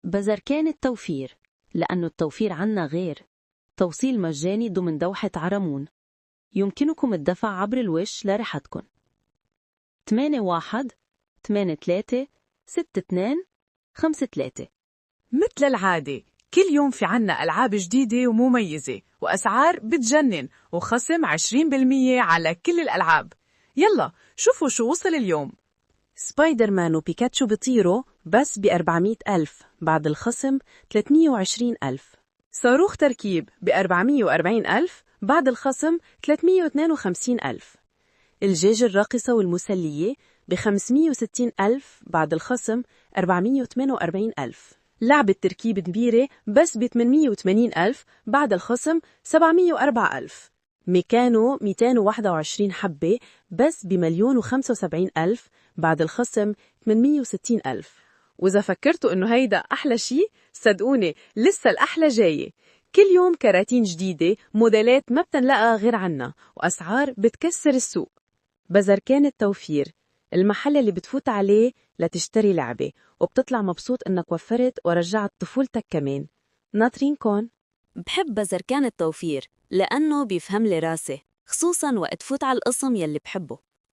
بزركان التوفير، لأنه التوفير عنا غير. توصيل مجاني ضمن دوحة عرمون. يمكنكم الدفع عبر الوش لرحتكم. 81-83-62-53. مثل العادة كل يوم في عنا ألعاب جديدة ومميزة وأسعار بتجنن وخصم 20% على كل الألعاب. يلا شوفوا شو وصل اليوم. سبايدر مان وبيكاتشو بيطيروا بس ب400,000 بعد الخصم 320,000. صاروخ تركيب ب440,000 بعد الخصم 352,000. الجيجة الراقصة والمسلية ب560,000 بعد الخصم 448,000. لعبة تركيب كبيرة بس ب880,000 بعد الخصم 704,000. ميكانو 221 حبة بس ب1,075,000 بعد الخصم 860,000. وإذا فكرتوا إنه هيدا أحلى شي، صدقوني لسه الأحلى جاية. كل يوم كراتين جديدة، موديلات ما بتنلقى غير عنا، وأسعار بتكسر السوق. بزركان التوفير، المحل اللي بتفوت عليه لتشتري لعبة وبتطلع مبسوط إنك وفرت ورجعت طفولتك كمان. ناطرين كون. بحب بزركان التوفير لأنه بيفهم لي راسي، خصوصاً وقت فوت على القسم يلي بحبه.